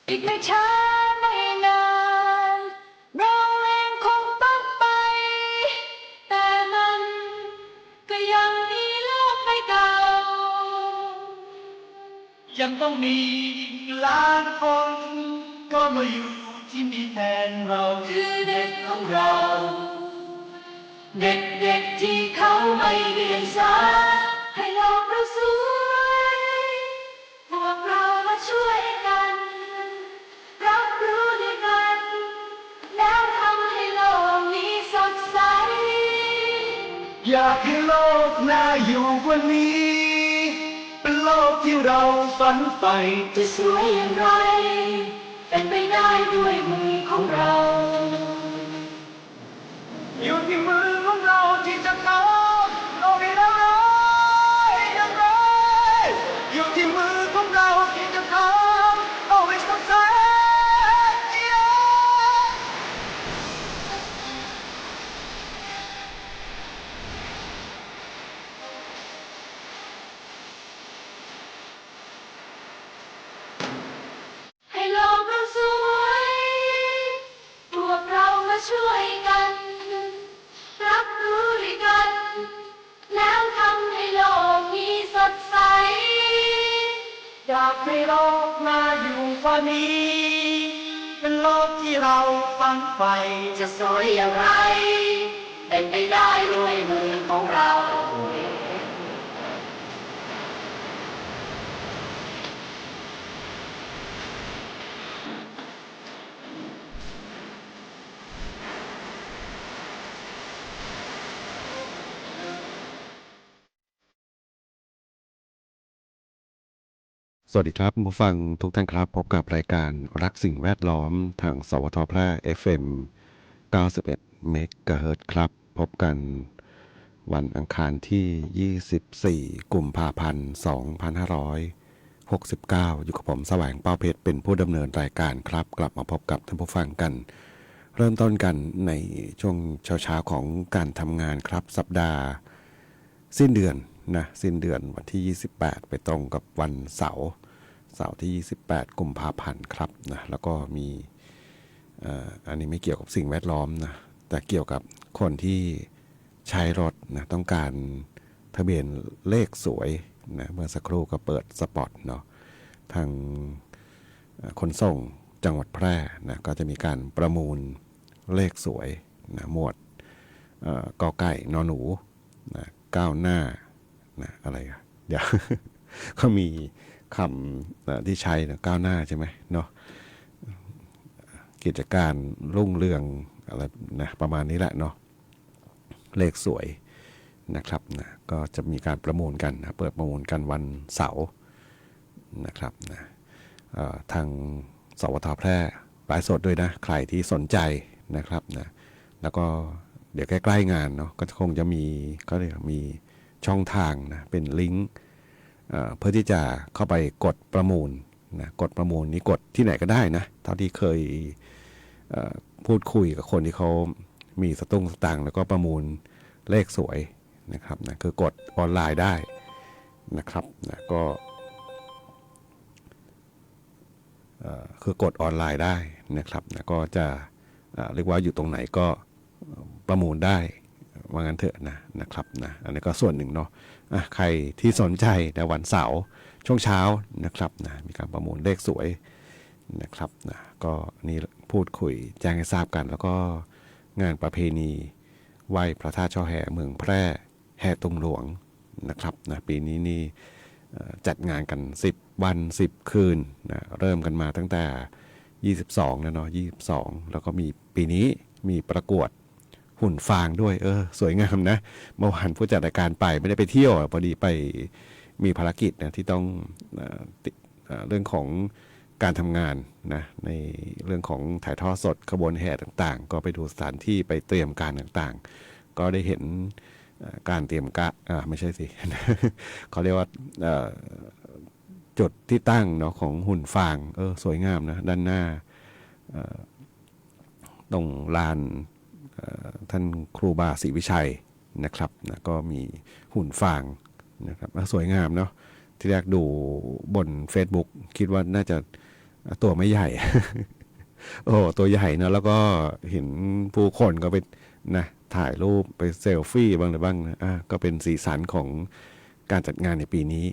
อีกไม่ช้าไม่นานเราเองคงต้องไปแต่มันก็ยังมีโลกใบเก่ายังต้องมีล้านคนก็มาอยู่ที่นี่แทนเราคือเด็กของเราเด็กๆที่เขาไม่เรียนสายให้โลกเราสวยพวกเรามาช่วยกันรับรู้ด้วยกันแล้วทำให้โลกนี้สดใสอยากให้โลกน่าอยู่กว่านี้เป็นโลกที่เราฝันใฝ่จะสวยอย่างไรเป็นไปได้ด้วยมือของเราอยู่ที่มือของเราที่จะทำโลกให้เราอย่างไรอยู่ที่มือของเราที่จะทำโลกให้สดใสให้โลกเราสวยพวกเรามาช่วยกันรับรู้ด้วยกันแล้วทำให้โลกนี้สดใสอยากให้โลกน่าอยู่กว่านี้เป็นโลกที่เราฝันใฝ่จะสวยอย่างไรเป็นไปได้ด้วยมือของเราสวัสดีครับผู้ฟังทุกท่านครับพบกับรายการรักสิ่งแวดล้อมทางสวทแพร่ FM 91 เมกะเฮิรตซ์ครับพบกันวันอังคารที่ 24 กุมภาพันธ์ 2569 อยู่กับผมแสวงเป้าเพชรเป็นผู้ดำเนินรายการครับกลับมาพบกับท่านผู้ฟังกัน เริ่มต้นกันในช่วงเช้าๆของการทำงานครับสัปดาห์สิ้นเดือนนะสิ้นเดือนวันที่ 28 ไปตรงกับวันเสาร์ที่ 28 กุมภาพันธ์ครับนะแล้วก็มีอันนี้ไม่เกี่ยวกับสิ่งแวดล้อมนะแต่เกี่ยวกับคนที่ใช้รถนะต้องการทะเบียนเลขสวยนะเมื่อสักครู่ก็เปิดสปอตเนาะทางขนส่งจังหวัดแพร่นะก็จะมีการประมูลเลขสวยนะหมวดกอไก่นอหนูนะก้าวหน้านะอะไรเดี๋ยว เขามีคำที่ใช้นะก้าวหน้าใช่ไหมเนาะกิจการรุ่งเรืองอะไรนะประมาณนี้แหละเนาะเลขสวยนะครับนะก็จะมีการประมูลกันนะเปิดประมูลกันวันเสาร์นะครับนะทางสวทแพร่ไลฟ์สดด้วยนะใครที่สนใจนะครับนะแล้วก็เดี๋ยวใกล้ๆงานเนาะก็คงจะมีก็เรียกมีช่องทางนะเป็นลิงก์เพื่อที่จะเข้าไปกดประมูลนะกดประมูลนี้กดที่ไหนก็ได้นะเท่าที่เคยพูดคุยกับคนที่เขามีสตุ้งสตางค์แล้วก็ประมูลเลขสวยนะครับนะคือกดออนไลน์ได้นะครับนะก็คือกดออนไลน์ได้นะครับนะก็จะเรียกว่าอยู่ตรงไหนก็ประมูลได้ว่างั้นเถอะนะครับนะอันนี้ก็ส่วนหนึ่งเนาะใครที่สนใจในวันเสาร์ช่วงเช้านะครับนะมีการประมูลเลขสวยนะครับนะก็นี่พูดคุยแจ้งให้ทราบกันแล้วก็งานประเพณีไหว้พระธาตุช่อแห่เมืองแพร่แห่ตุงหลวงนะครับนะปีนี้นี่จัดงานกัน10 วัน 10 คืนนะเริ่มกันมาตั้งแต่22แล้วเนาะ22แล้วก็มีปีนี้มีประกวดหุ่นฟางด้วยสวยงามนะเมื่อวานผู้จัดรายการไปไม่ได้ไปเที่ยวพอดีไปมีภารกิจนะที่ต้องเรื่องของการทำงานนะในเรื่องของถ่ายทอดสดขบวนแห่ต่างๆก็ไปดูสถานที่ไปเตรียมการต่างๆก็ได้เห็นการเตรียมไม่ใช่สิ เขาเรียกว่าจุดที่ตั้งเนาะของหุ่นฟางสวยงามนะด้านหน้าตรงลานท่านครูบาศรีวิชัยนะครับนะก็มีหุ่นฟางนะครับสวยงามเนาะที่แรกดูบน Facebook คิดว่าน่าจะ ตัวไม่ใหญ่ โอ้ตัวใหญ่นะแล้วก็เห็นผู้คนก็ไปนะถ่ายรูปไปเซลฟี่บ้างหรือบ้างนะก็เป็นสีสันของการจัดงานในปีนี้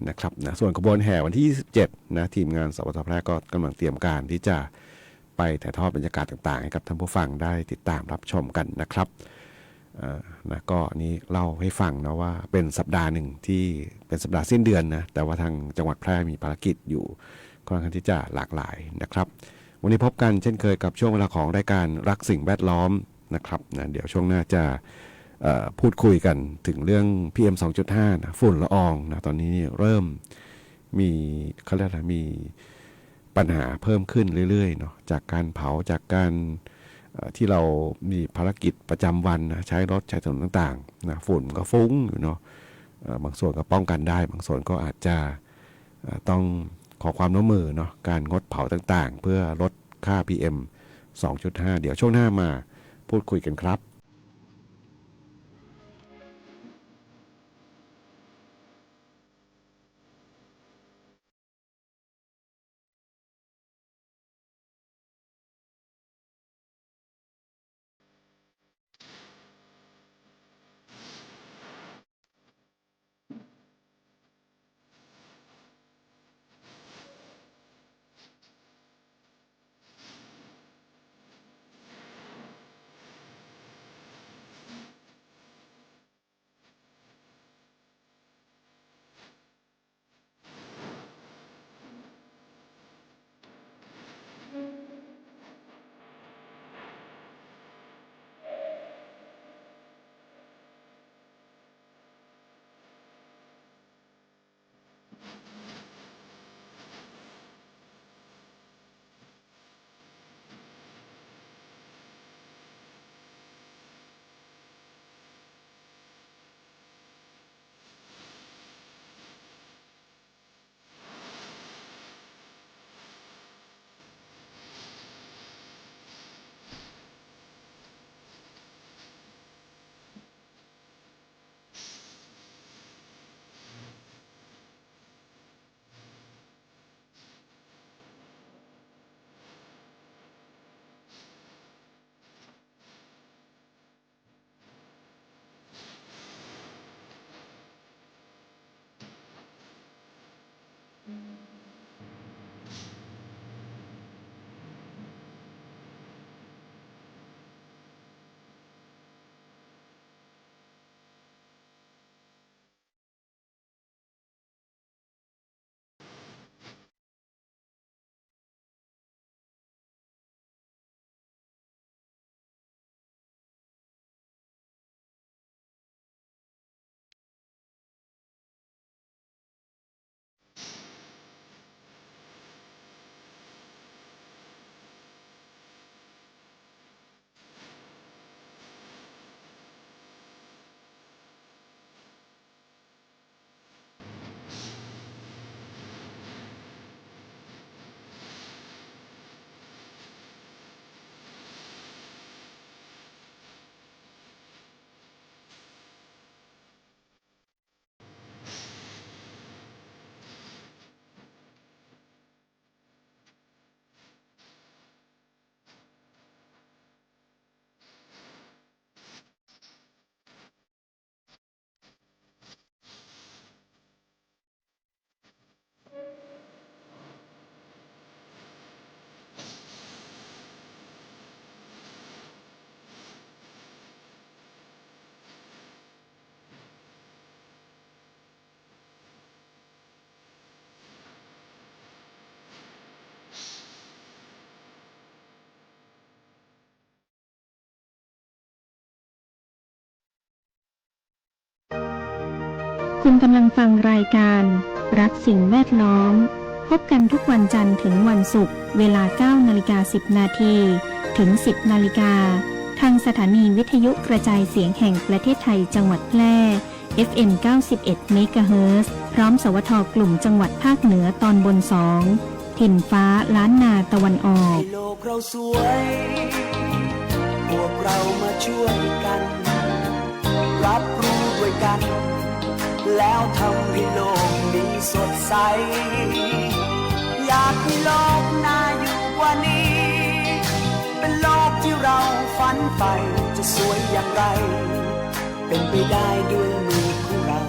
นะครับนะส่วนขบวนแห่วันที่27นะทีมงานสปทแพร่ก็กำลังเตรียมการที่จะไปถ่ายทอดบรรยากาศต่างๆให้กับท่านผู้ฟังได้ติดตามรับชมกันนะครับนะก็นี้เล่าให้ฟังนะว่าเป็นสัปดาห์หนึ่งที่เป็นสัปดาห์สิ้นเดือนนะแต่ว่าทางจังหวัดแพร่มีภารกิจอยู่ค่อนข้างที่จะหลากหลายนะครับวันนี้พบกันเช่นเคยกับช่วงเวลาของรายการรักสิ่งแวดล้อมนะครับนะเดี๋ยวช่วงหน้าจะพูดคุยกันถึงเรื่อง PM 2.5 นะฝุ่นละอองนะตอนนี้เริ่มมีเขาเรียกอะไรมีปัญหาเพิ่มขึ้นเรื่อยๆเนาะจากการเผาจากการที่เรามีภารกิจประจำวันนะใช้รถใช้ถนนต่างๆนะฝุ่นก็ฟุ้งอยู่เนาะบางส่วนก็ป้องกันได้บางส่วนก็อาจจะต้องขอความร่วมมือเนาะการงดเผาต่างๆเพื่อลดค่า PM 2.5 เดี๋ยวช่วงหน้ามาพูดคุยกันครับ คุณกำลังฟังรายการรักสิ่งแวดล้อมพบกันทุกวันจันทร์ถึงวันศุกร์เวลา 9:10 น.ถึง 10:00 น.ทางสถานีวิทยุกระจายเสียงแห่งประเทศไทยจังหวัดแพร่ FM 91 เมกะเฮิรตซ์พร้อมสวทกลุ่มจังหวัดภาคเหนือตอนบน 2 ถิ่นฟ้าล้านนาตะวันออกโลกเราสวยพวกเรามาช่วยกันรับรู้ด้วยกันแล้วทำให้โลกนี้สดใสอยากให้โลกไหน ไปจะสวยอย่างไรเป็นไปได้ด้วยมือของเรา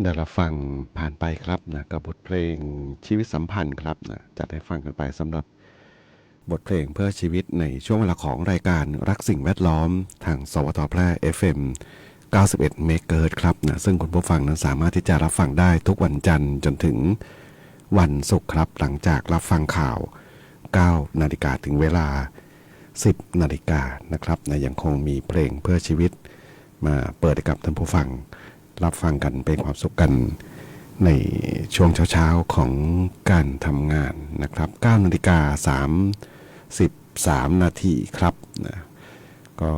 ได้รับฟังผ่านไปครับนะกับบทเพลงชีวิตสัมพันธ์ครับนะจะได้ฟังกันไปสำหรับบทเพลงเพื่อชีวิตในช่วงเวลาของรายการรักสิ่งแวดล้อมทางสวทแพร่ FM 91 เมกะเฮิรตซ์ครับนะซึ่งคุณผู้ฟังนั้นสามารถที่จะรับฟังได้ทุกวันจันทร์จนถึงวันศุกร์ครับหลังจากรับฟังข่าว 9 นาฬิกาถึงเวลา 10 นาฬิกานะครับนะยังคงมีเพลงเพื่อชีวิตมาเปิดให้กับท่านผู้ฟังรับฟังกันเป็นความสุขกันในช่วงเช้าๆของการทำงานนะครับ 9 นาฬิกา 33 นาทีครับนะก็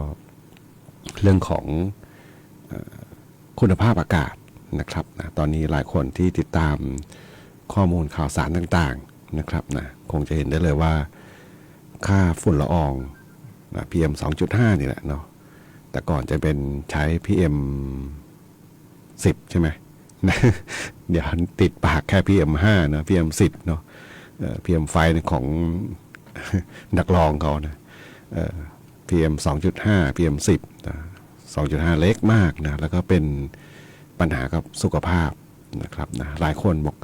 เรื่องของคุณภาพอากาศนะครับนะตอนนี้หลายคนที่ติดตามข้อมูลข่าวสารต่างๆนะครับนะคงจะเห็นได้เลยว่าค่าฝุ่นละอองนะ PM 2.5 นี่แหละเนาะแต่ก่อนจะเป็นใช้ PM 10 ใช่ไหมนะเดี๋ยวติดปากแค่ PM 5 นะ PM 10 เนาะPM ไฟของ นักร้องเขานะPM 2.5 PM 10 นะ 2.5 เล็กมากนะแล้วก็เป็นปัญหากับสุขภาพนะครับนะหลายคนบอก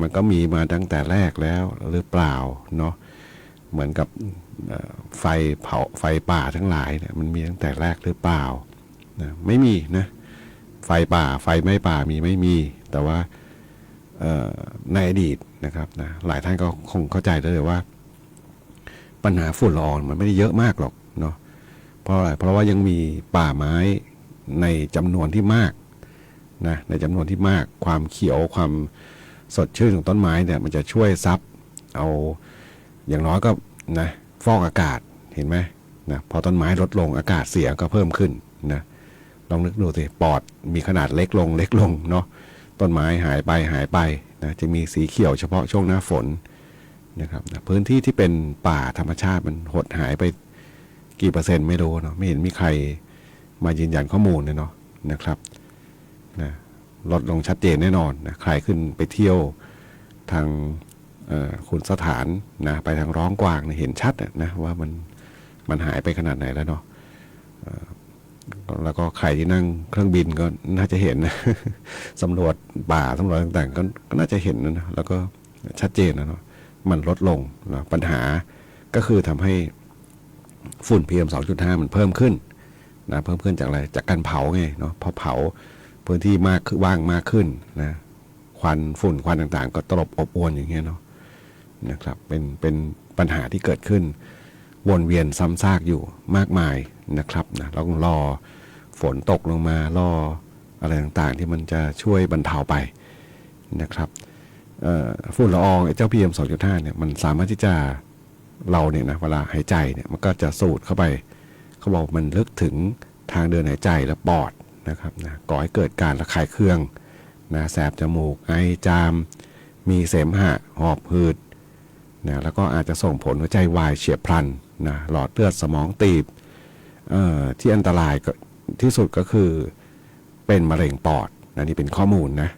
มันก็มีมาตั้งแต่แรกแล้วหรือเปล่าเนาะเหมือนกับไฟเผาไฟป่าทั้งหลายเนี่ยมันมีตั้งแต่แรกหรือเปล่านะไม่มีนะไฟป่าไฟไม่ป่าไม่มีแต่ว่าในอดีตนะครับนะหลายท่านก็คงเข้าใจได้เลยว่าปัญหาฝุ่นละอองมันไม่ได้เยอะมากหรอกเนาะเพราะอะไรเพราะว่ายังมีป่าไม้ในจำนวนที่มากนะในจำนวนที่มากความเขียวความสดชื่นของต้นไม้เนี่ยมันจะช่วยซับเอาอย่างน้อยก็นะฟอกอากาศเห็นไหมนะพอต้นไม้ลดลงอากาศเสียก็เพิ่มขึ้นนะลองนึกดูสิปอดมีขนาดเล็กลงเนาะต้นไม้หายไปนะจะมีสีเขียวเฉพาะช่วงหน้าฝนนะครับนะพื้นที่ที่เป็นป่าธรรมชาติมันหดหายไปกี่เปอร์เซ็นต์ไม่รู้เนาะไม่เห็นมีใครมายืนยันข้อมูลเลยเนาะนะครับนะลดลงชัดเจนแน่นอนนะใครขึ้นไปเที่ยวทางขุนสถานนะไปทางร้องกวางนะเห็นชัดนะว่ามันหายไปขนาดไหนแล้วเนาะแล้วก็ใครที่นั่งเครื่องบินก็น่าจะเห็นนะสำรวจป่าสำรวจต่างๆก็น่าจะเห็นนะแล้วก็ชัดเจนนะเนาะมันลดลงนะปัญหาก็คือทำให้ฝุ่น PM 2.5 มันเพิ่มขึ้นนะเพิ่มขึ้นจากอะไรจากการเผาไงเนาะพอเผาพื้นที่มากว่างมากขึ้นนะควันฝุ่นควันต่างๆก็ตลบอบอวนอย่างเงี้ยเนาะนะครับเป็นปัญหาที่เกิดขึ้นวนเวียนซ้ำซากอยู่มากมายนะครับนะเราต้องรอฝนตกลงมารออะไรต่างๆที่มันจะช่วยบรรเทาไปนะครับฝุ่นละอองเจ้า PM 2.5 เนี่ยมันสามารถที่จะเราเนี่ยนะเวลาหายใจเนี่ยมันก็จะสูดเข้าไปเขาบอกมันลึกถึงทางเดินหายใจและปอดนะครับนะก่อให้เกิดการระคายเคืองนะแสบจมูกไอจามมีเสมหะหอบหืดนะแล้วก็อาจจะส่งผลหัวใจวายเฉียบพลันนะหลอดเลือดสมองตีบที่อันตรายที่สุดก็คือเป็นมะเร็งปอดนะนี่เป็นข้อมูลนะ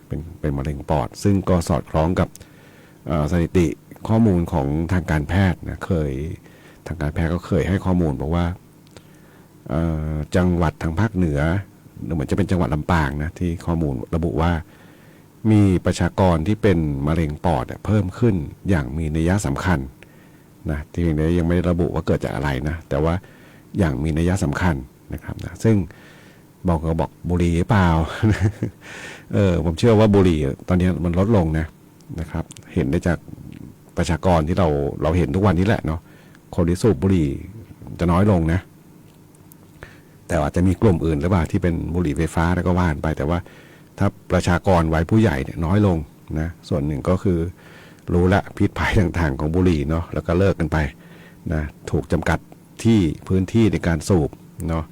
เป็นมะเร็งปอดซึ่งก็สอดคล้องกับสถิติข้อมูลของทางการแพทย์นะทางการแพทย์ก็เคยให้ข้อมูลบอกว่าจังหวัดทางภาคเหนือเหมือนจะเป็นจังหวัดลำปางนะที่ข้อมูลระบุว่ามีประชากรที่เป็นมะเร็งปอดเพิ่มขึ้นอย่างมีนัยสำคัญนะที่ยังไม่ได้ระบุว่าเกิดจากอะไรนะแต่ว่าอย่างมีนัยสำคัญนะครับนะซึ่งบอกบุหรี่หรือเปล่า ผมเชื่อว่าบุหรี่ตอนนี้มันลดลงนะครับเห็นได้จากประชากรที่เราเห็นทุกวันนี้แหละเนาะคนที่สูบบุหรี่จะน้อยลงนะแต่อาจจะมีกลุ่มอื่นหรือเปล่าที่เป็นบุหรี่ไฟฟ้าแล้วก็ว่านไปแต่ว่าถ้าประชากรวัยผู้ใหญ่เนี่ยน้อยลงนะส่วนหนึ่งก็คือรู้ละพิษภัยต่างๆของบุหรี่เนาะแล้วก็เลิกกันไปนะถูกจำกัดที่พื้นที่ในการสูบเนาะ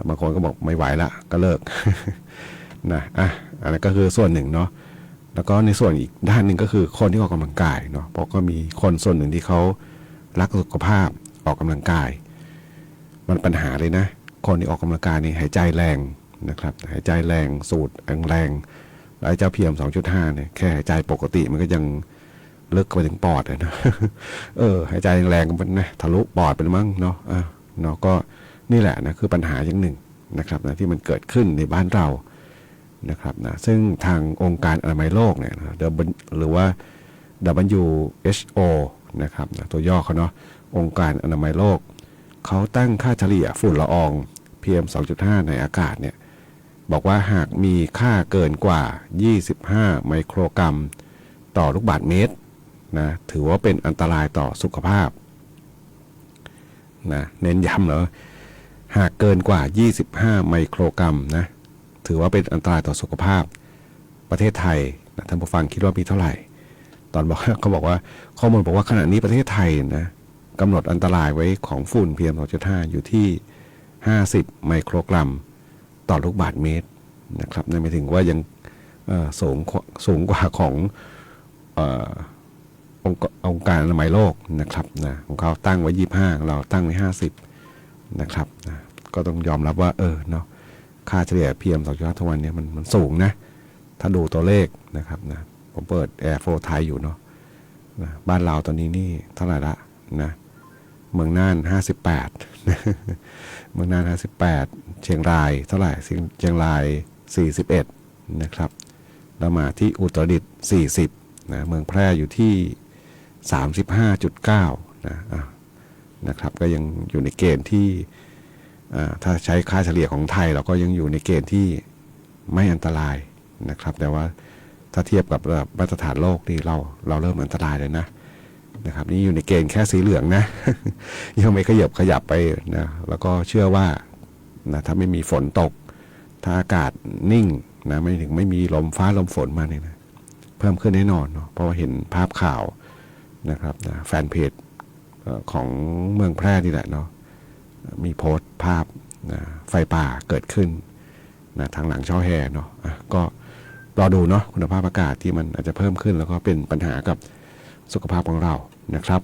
บางคนก็บอกไม่ไหวละก็เลิก นะอันนั้นก็คือส่วนหนึ่งเนาะแล้วก็ในส่วนอีกด้านหนึ่งก็คือคนที่ออกกำลังกายเนาะเพราะก็มีคนส่วนหนึ่งที่เขารักสุขภาพออกกำลังกายมันปัญหาเลยนะคนที่ออกกำลังกายนี่หายใจแรงนะครับหายใจแรงสูดแรงแล้วเจ้า PM 2.5 เนี่ยแค่หายใจปกติมันก็ยังลึกไปถึงปอดเลยนะหายใจแรงมันนะทะลุปอดไปมั้งเนาะก็นี่แหละนะคือปัญหาอย่างหนึ่งนะครับนะที่มันเกิดขึ้นในบ้านเรา นะครับนะซึ่งทางองค์การอนามัยโลกเนี่ยนะหรือว่า WHO นะครับนะตัวย่อเขาเนาะองค์การอนามัยโลกเขาตั้งค่าเฉลี่ยฝุ่นละออง PM 2.5 ในอากาศเนี่ยบอกว่าหากมีค่าเกินกว่า 25 ไมโครกรัมต่อลูกบาศก์เมตรนะถือว่าเป็นอันตรายต่อสุขภาพนะเน้นย้ำเหรอหากเกินกว่า 25 ไมโครกรัมนะถือว่าเป็นอันตรายต่อสุขภาพประเทศไทยนะท่านผู้ฟังคิดว่ามีเท่าไหร่ตอนบอกเขาบอกว่าข้อมูลบอกว่าขณะนี้ประเทศไทยนะกำหนดอันตรายไว้ของฝุ่น PM 2.5 อยู่ที่ 50 ไมโครกรัมต่อลูกบาศก์เมตรนะครับนั่นหมายถึงว่ายังสูงกว่าขององค์การอนามัยโลกนะครับนะของเขาตั้งไว้25เราตั้งไว้50นะครับนะก็ต้องยอมรับว่าเนาะค่าเฉลี่ย PM 2.5 ทุกวันนี้มันสูงนะถ้าดูตัวเลขนะครับนะผมเปิด Air Flow ไทยอยู่เนาะนะบ้านเราตอนนี้นี่เท่าไหร่ละนะเมืองน่าน58เมืองน่าน58เชียงรายเท่าไหร่เชียงราย41นะครับแล้วมาที่อุตรดิตถ์40นะเมืองแพร่อยู่ที่35.9นะครับก็ยังอยู่ในเกณฑ์ที่ถ้าใช้ค่าเฉลี่ยของไทยเราก็ยังอยู่ในเกณฑ์ที่ไม่อันตรายนะครับแต่ว่าถ้าเทียบกับมาตรฐานโลกนี่เราเริ่มอันตรายเลยนะครับนี่อยู่ในเกณฑ์แค่สีเหลืองนะ ยังไม่ขยับไปนะแล้วก็เชื่อว่านะถ้าไม่มีฝนตกถ้าอากาศนิ่งนะไม่มีลมฟ้าลมฝนมาเนี่ยนะเพิ่มขึ้นแน่นอนเนาะเพราะว่าเห็นภาพข่าวนะครับนะแฟนเพจของเมืองแพร่นี่แหละเนาะมีโพสต์ภาพนะไฟป่าเกิดขึ้นนะทางหลังช่อแฮเนาะก็รอดูเนาะคุณภาพอากาศที่มันอาจจะเพิ่มขึ้นแล้วก็เป็นปัญหากับสุขภาพของเรานะครับ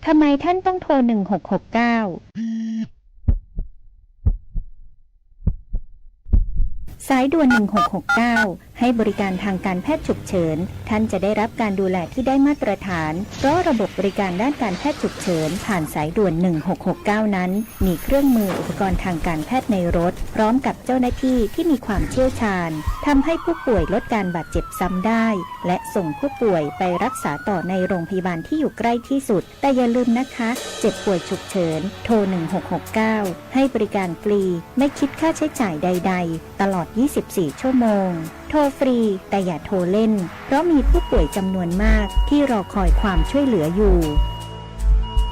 ทำไมท่านต้องโทร1669สายด่วน1669ให้บริการทางการแพทย์ฉุกเฉินท่านจะได้รับการดูแลที่ได้มาตรฐานเพราะระบบบริการด้านการแพทย์ฉุกเฉินผ่านสายด่วน1669นั้นมีเครื่องมืออุปกรณ์ทางการแพทย์ในรถพร้อมกับเจ้าหน้าที่ที่มีความเชี่ยวชาญทำให้ผู้ป่วยลดการบาดเจ็บซ้ำได้และส่งผู้ป่วยไปรักษาต่อในโรงพยาบาลที่อยู่ใกล้ที่สุดแต่อย่าลืมนะคะเจ็บป่วยฉุกเฉินโทร1669ให้บริการฟรีไม่คิดค่าใช้จ่ายใดๆตลอด24 ชั่วโมงโทรฟรีแต่อย่าโทรเล่นเพราะมีผู้ป่วยจำนวนมากที่รอคอยความช่วยเหลืออยู่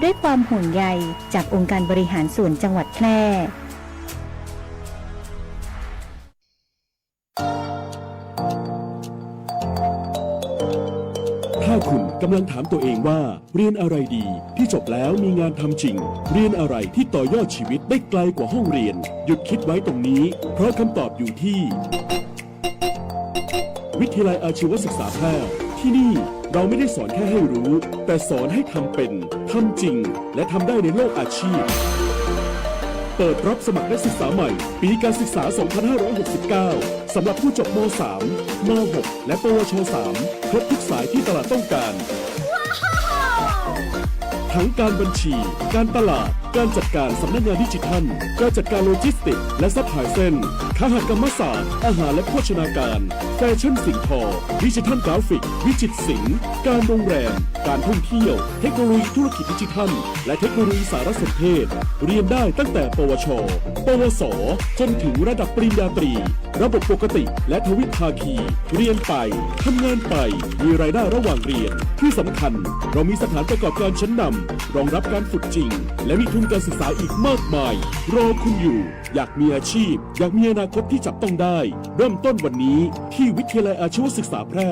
ด้วยความห่วงใยจากองค์การบริหารส่วนจังหวัดแพร่ถ้าคุณกำลังถามตัวเองว่าเรียนอะไรดีที่จบแล้วมีงานทำจริงเรียนอะไรที่ต่อยอดชีวิตได้ไกลกว่าห้องเรียนหยุดคิดไว้ตรงนี้เพราะคำตอบอยู่ที่วิทยาลัยอาชีวศึกษาแพร่ที่นี่เราไม่ได้สอนแค่ให้รู้แต่สอนให้ทำเป็นทำจริงและทำได้ในโลกอาชีพเปิดรับสมัครนักศึกษาใหม่ปีการศึกษา 2569 สำหรับผู้จบม.3 ม.6 และปวช.3 ครบทุกสายที่ตลาดต้องการทั้งการบัญชี การตลาด การจัดการสำนักงานดิจิทัล การจัดการโลจิสติกส์และซัพพลายเส้นคหกรรมศาสตร์ อาหารและโภชนาการ แฟชั่นสิ่งทอ ดิจิทัลกราฟิก วิจิตรศิลป์ การโรงแรม การท่องเที่ยว เทคโนโลยีธุรกิจดิจิทัล และเทคโนโลยีสารสนเทศ เรียนได้ตั้งแต่ปวช ปวส จนถึงระดับปริญญาตรี ระบบปกติและทวิภาคี เรียนไป ทำงานไป มีรายได้ระหว่างเรียน ที่สำคัญเรามีสถานประกอบการชั้นนำรองรับการฝึกจริง และมีทุนการศึกษาอีกมากมาย รอคุณอยู่ อยากมีอาชีพ อยากมีอนาคตที่จับต้องได้ เริ่มต้นวันนี้ที่วิทยาลัยอาชีวศึกษาแพร่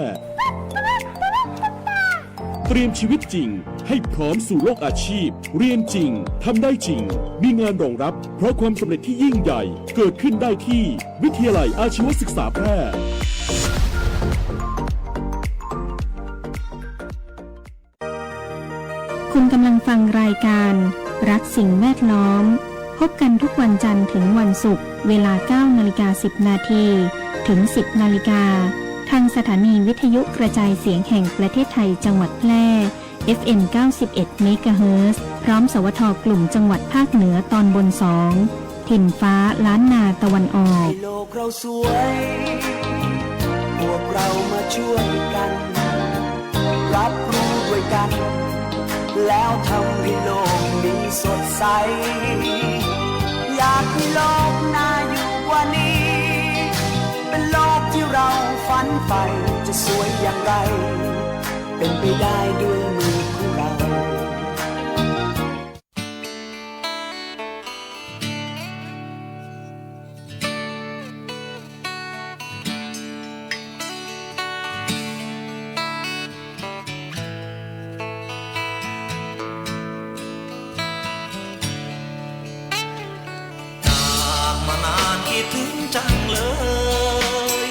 เตรียมชีวิตจริงให้พร้อมสู่โลกอาชีพ เรียนจริง ทำได้จริง มีงานรองรับเพราะความสำเร็จที่ยิ่งใหญ่เกิดขึ้นได้ที่วิทยาลัยอาชีวศึกษาแพร่ คุณกำลังฟังรายการรักสิ่งแวดล้อมพบกันทุกวันจันทร์ถึงวันศุกร์เวลา 9:10 นาทีถึง 10 นาฬิกาทางสถานีวิทยุกระจายเสียงแห่งประเทศไทยจังหวัดแพร่ FM 91 เมกะเฮิรตซ์พร้อมสวทกลุ่มจังหวัดภาคเหนือตอนบน 2 ถิ่นฟ้าล้านนาตะวันออกให้โลกเราสวยพวกเรามาช่วยกันรับรู้ด้วยกันแล้วทำให้โลกมีสดใสอยากให้โลกน่าอยู่กว่านี้เป็นโลกที่เราฝันใฝ่จะสวยอย่างไรเป็นไปได้ด้วยมือของเราคิดถึงจังเลย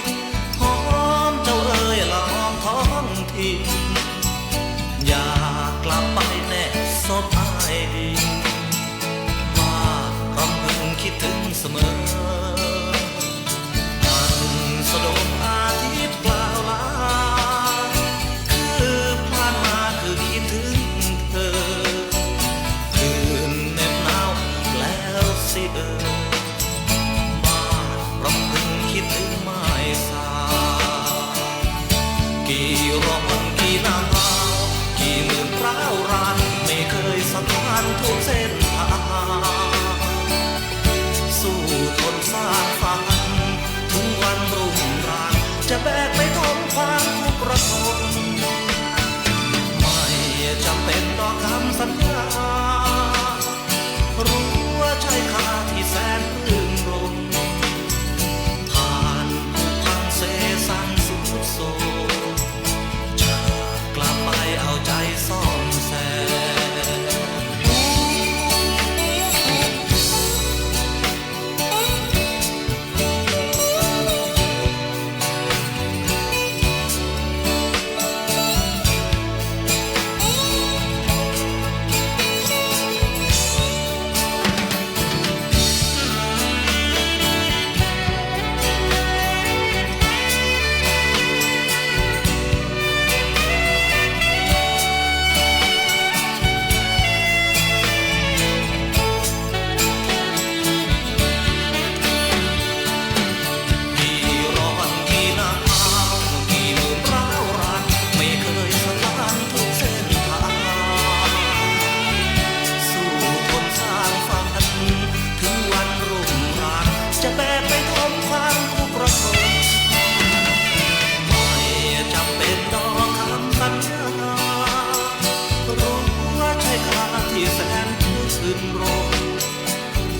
หอมเจ้าเอ๋ยละหอมท้องถิ่นอยากกลับไปแนบศพอ้ายดินบ้านรำพึงคิดถึงเสมอมันสะดมอาทิตย์เปล่าลาคือผ่านมาคือคิดถึงเธอคืนเหน็บหนาวแล้วสิคิดถึงไม่สากี่ร้อนกี่หนาวกี่หมื่นร้าวรานไม่เคยสัมพันธ์ทุกเส้นทางสู้ทนสร้างฝันทุกวันรุ่งรางจะแบกไปทนความทุกข์ระทมไม่จำเป็นต่อคำสัญญารู้ว่าใช่ค่าที่แสนรื่นรมสั่งสุดโซจะกลับไปเอาใจซ่อมแซม นรม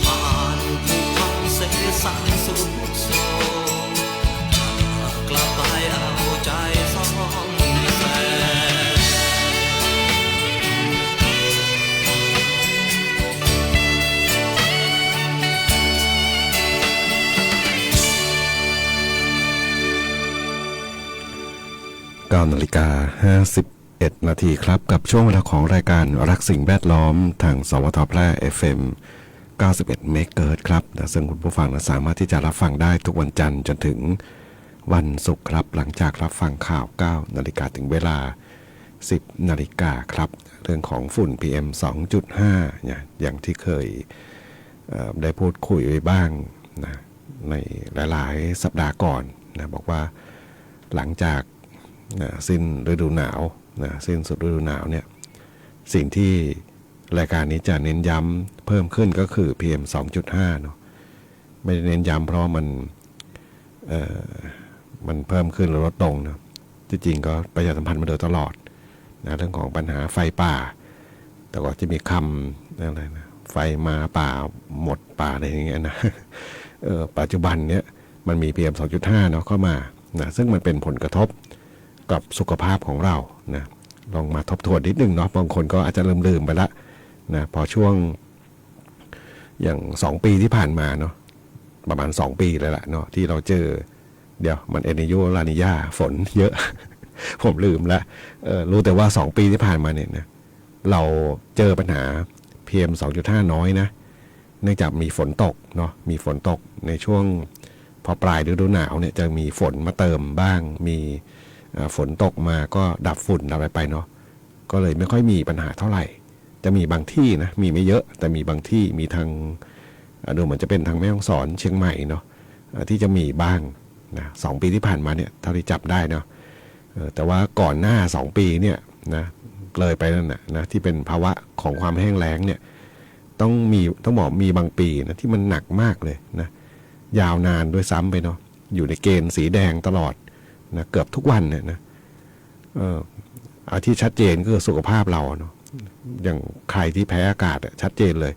ผ่านภูพังเสสังสุดโทรมกลับไปเอาใจสองแฟน 9:51 นาทีครับกับช่วงเวลาของรายการรักสิ่งแวดล้อมทางสวทแพร่ FM 91 เมกะเฮิรตซ์ครับซึ่งคุณผู้ฟังสามารถที่จะรับฟังได้ทุกวันจันทร์จนถึงวันศุกร์ครับหลังจากรับฟังข่าว 9 นาฬิกาถึงเวลา 10 นาฬิกาครับเรื่องของฝุ่น PM 2.5 เนี่ยอย่างที่เคยได้พูดคุยไว้บ้างนะในหลายๆสัปดาห์ก่อนนะบอกว่าหลังจากสิ้นฤดูหนาวนะสิ้นสุดฤดูหนาวเนี่ยสิ่งที่รายการนี้จะเน้นย้ำเพิ่มขึ้นก็คือ PM 2.5 เนาะไม่ได้เน้นย้ำเพราะมันเพิ่มขึ้นหรือลดลงนะที่จริงก็ประชาสัมพันธ์มาโดยตลอดนะเรื่องของปัญหาไฟป่าแต่ก็จะมีคำอะไรนะไฟมาป่าหมดป่าอะไรอย่างเงี้ยนะปัจจุบันเนี้ยมันมี PM 2.5 เนาะเข้ามานะซึ่งมันเป็นผลกระทบกับสุขภาพของเรานะลองมาทบทวนนิดนึงเนาะบางคนก็อาจจะลืมไปละนะพอช่วงอย่าง2 ปีที่ผ่านมาเนาะประมาณ2 ปีเลยละเนาะที่เราเจอเดี๋ยวมันเอเนโยลานิญาฝนเยอะ ผมลืมละรู้แต่ว่า2 ปีที่ผ่านมาเนี่ยนะเราเจอปัญหา PM 2.5 น้อยนะเนื่องจากมีฝนตกเนาะมีฝนตกในช่วงพอปลายฤดูหนาวเนี่ยจะมีฝนมาเติมบ้างมีฝนตกมาก็ดับฝุ่นอะไรไปเนาะก็เลยไม่ค่อยมีปัญหาเท่าไหร่จะมีบางที่นะมีไม่เยอะแต่มีบางที่มีทางดูเหมือนจะเป็นทางแม่ฮ่องสอนเชียงใหม่เนาะที่จะมีบ้างนะ2 ปีที่ผ่านมาเนี่ยเท่าที่จับได้เนาะแต่ว่าก่อนหน้า2 ปีเนี่ยนะเลยไปนั่นนะที่เป็นภาวะของความแห้งแล้งเนี่ยต้องบอกมีบางปีนะที่มันหนักมากเลยนะยาวนานด้วยซ้ำไปเนาะอยู่ในเกณฑ์สีแดงตลอดนะเกือบทุกวันเนี่ยนะอาที่ชัดเจนก็คือสุขภาพเราเนาะอย่างใครที่แพ้อากาศชัดเจนเลย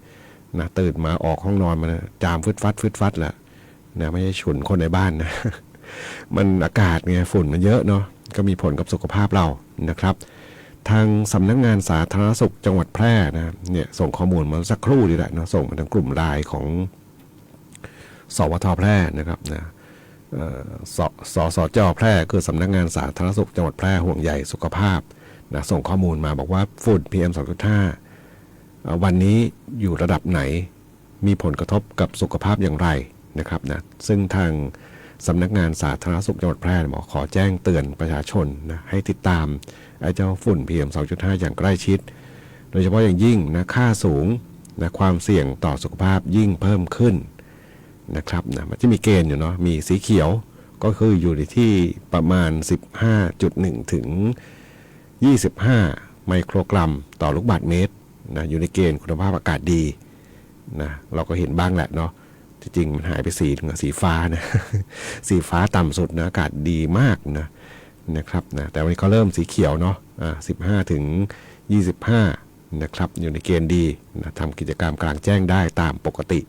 นะตื่นมาออกห้องนอนมานะจามฟึดฟัดแล้วนะไม่ใช่ฉุนคนในบ้านนะ มันอากาศไงฝุ่นมันเยอะเนาะก็มีผลกับสุขภาพเรานะครับทางสำนักงานสาธารณสุขจังหวัดแพร่นะเนี่ยส่งข้อมูลมาสักครู่ดีแหละนะส่งมาทางกลุ่มไลน์ของสวทแพร่นะครับนะสจ.แพร่คือสำนักงานสาธารณสุขจังหวัดแพร่ห่วงใยสุขภาพนะส่งข้อมูลมาบอกว่าฝุ่น PM 2.5 วันนี้อยู่ระดับไหนมีผลกระทบกับสุขภาพอย่างไรนะครับนะซึ่งทางสำนักงานสาธารณสุขจังหวัดแพร่บอกขอแจ้งเตือนประชาชนนะให้ติดตามไอ้เจ้าฝุ่น PM 2.5 อย่างใกล้ชิดโดยเฉพาะอย่างยิ่งนะค่าสูงนะความเสี่ยงต่อสุขภาพยิ่งเพิ่มขึ้นนะครับนะมันจะมีเกณฑ์อยู่เนาะมีสีเขียวก็คืออยู่ในที่ประมาณ 15.1 ถึง 25 ไมโครกรัมต่อลูกบาศก์เมตรนะอยู่ในเกณฑ์คุณภาพอากาศดีนะเราก็เห็นบ้างแหละเนาะจริงๆมันหายไปสีฟ้านะ สีฟ้าต่ำสุดนะอากาศดีมากนะครับนะแต่วันนี้เขาเริ่มสีเขียวเนาะ15 ถึง 25 นะครับอยู่ในเกณฑ์ดีนะทำกิจกรรมกลางแจ้งได้ตามปกติ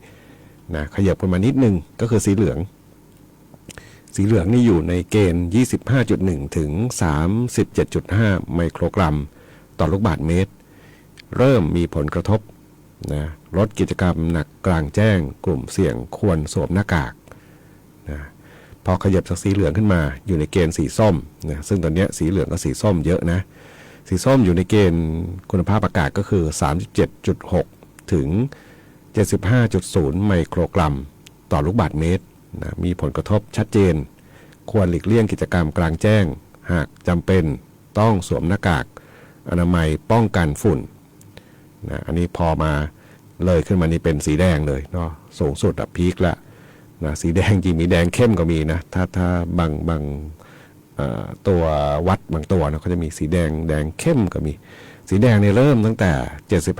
นะขยับขึ้นมานิดนึงก็คือสีเหลืองนี่อยู่ในเกณฑ์ 25.1 ถึง 37.5 ไมโครกรัมต่อลูกบาศก์เมตรเริ่มมีผลกระทบนะลดกิจกรรมหนักกลางแจ้งกลุ่มเสี่ยงควรสวมหน้ากากนะพอขยับจากสีเหลืองขึ้นมาอยู่ในเกณฑ์สีส้มนะซึ่งตอนนี้สีเหลืองกับสีส้มเยอะนะสีส้มอยู่ในเกณฑ์คุณภาพอากาศก็คือ 37.6 ถึง 75.0 ไมโครกรัมต่อลูกบาศก์เมตรนะมีผลกระทบชัดเจนควรหลีกเลี่ยงกิจกรรมกลางแจ้งหากจำเป็นต้องสวมหน้ากากอนามัยป้องกันฝุ่นนะอันนี้พอมาเลยขึ้นมานี่เป็นสีแดงเลยเนาะสูงสุดพีคละนะสีแดงจริงมีแดงเข้มก็มีนะถ้าบางตัววัดบางตัวนะเขาจะมีสีแดงเข้มก็มีสีแดงเนี่ยเริ่มตั้งแต่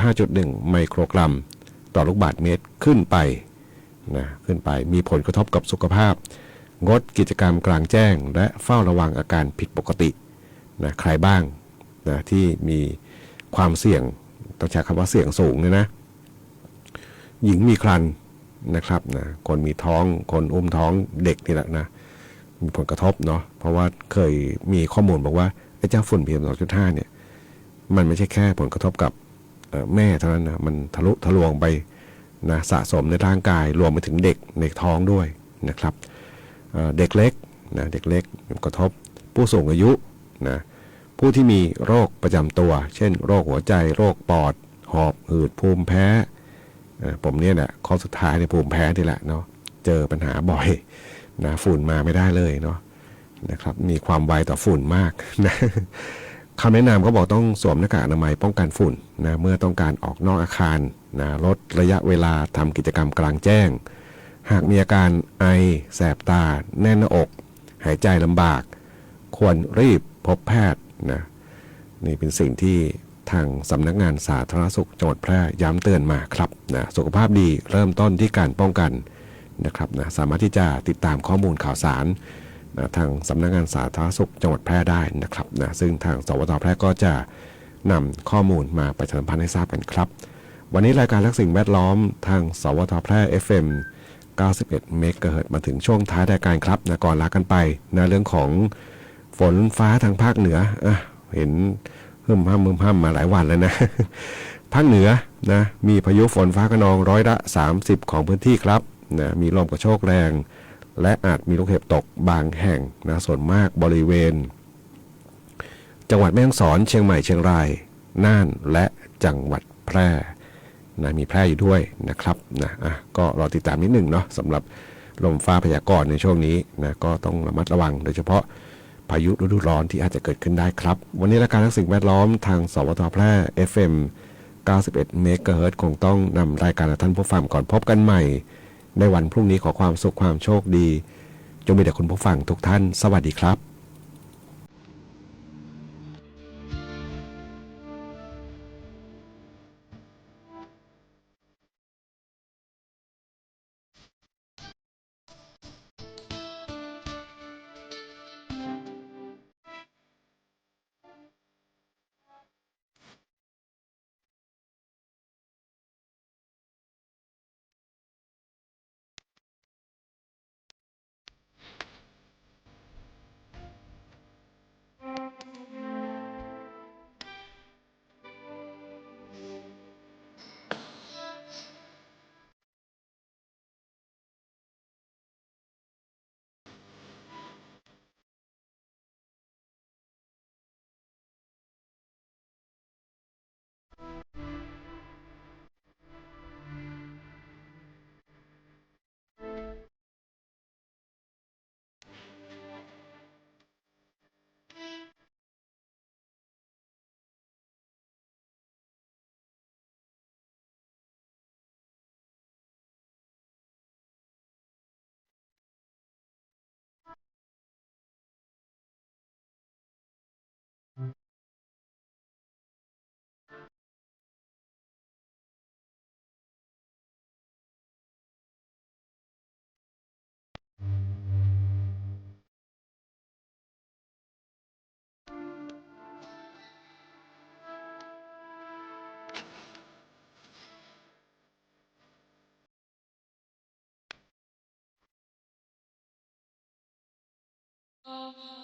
75.1 ไมโครกรัมต่อลูกบาศก์เมตรขึ้นไปมีผลกระทบกับสุขภาพงดกิจกรรมกลางแจ้งและเฝ้าระวังอาการผิดปกตินะใครบ้างนะที่มีความเสี่ยงต้องใช้คำว่าเสี่ยงสูงเนี่ยนะ หญิงมีครรภ์นะครับนะคนมีท้องคนอุ้มท้องเด็กนี่แหละนะมีผลกระทบเนาะเพราะว่าเคยมีข้อมูลบอกว่าไอ้เจ้าฝุ่น PM 2.5เนี่ยมันไม่ใช่แค่ผลกระทบกับแม่เท่านั้นนะมันทะลุทะลวงไปนะสะสมในร่างกายรวมไปถึงเด็กในท้องด้วยนะครับเด็กเล็กนะเด็กเล็กกระทบผู้สูงอายุนะผู้ที่มีโรคประจำตัวเช่นโรคหัวใจโรคปอดหอบหืดภูมิแพ้ผมเนี่ยแหละข้อสุดท้ายในภูมิแพ้นี่แหละเนาะเจอปัญหาบ่อยนะฝุ่นมาไม่ได้เลยเนาะนะครับมีความไวต่อฝุ่นมากนะคำแนะนำก็บอกต้องสวมหน้ากากอนามัยป้องกันฝุ่นนะเมื่อต้องการออกนอกอาคารนะลดระยะเวลาทำกิจกรรมกลางแจ้งหากมีอาการไอแสบตาแน่นหน้าอกหายใจลำบากควรรีบพบแพทย์นะนี่เป็นสิ่งที่ทางสำนักงานสาธารณสุขจังหวัดแพร่ย้ำเตือนมาครับนะสุขภาพดีเริ่มต้นที่การป้องกันนะครับนะสามารถที่จะติดตามข้อมูลข่าวสารนะทางสำนักงานสาธารณสุขจังหวัดแพร่ได้นะครับนะซึ่งทางสวทแพร่ก็จะนำข้อมูลมาประชาสัมพันธ์ให้ทราบกันครับวันนี้รายการรักสิ่งแวดล้อมทางสวทแพร่ FM 91 เมกะเฮิรตซ์มาถึงช่วงท้ายรายการครับนะก่อนลากันไปนะเรื่องของฝนฟ้าทางภาคเหนือเห็นหึ่มห้ำมาหลายวันแล้วนะ ภาคเหนือนะมีพายุฝนฟ้าคะนอง30%ของพื้นที่ครับนะมีลมกระโชกแรงและอาจมีลูกเห็บตกบางแห่งนะส่วนมากบริเวณจังหวัดแม่ฮ่องสอนเชียงใหม่เชียงรายน่านและจังหวัดแพร่นะมีแพร่อยู่ด้วยนะครับนะก็รอติดตามนิดหนึ่งเนาะสำหรับลมฟ้าพยากรณ์ในช่วงนี้นะก็ต้องระมัดระวังโดยเฉพาะพายุฤดูร้อนที่อาจจะเกิดขึ้นได้ครับวันนี้รายการรักสิ่งแวดล้อมทางสวทแพร่ FM 91 เมกะเฮิรตซ์คงต้องนำรายการท่านผู้ฟังก่อนพบกันใหม่ในวันพรุ่งนี้ขอความสุขความโชคดีจงมีแต่คุณผู้ฟังทุกท่านสวัสดีครับ Oh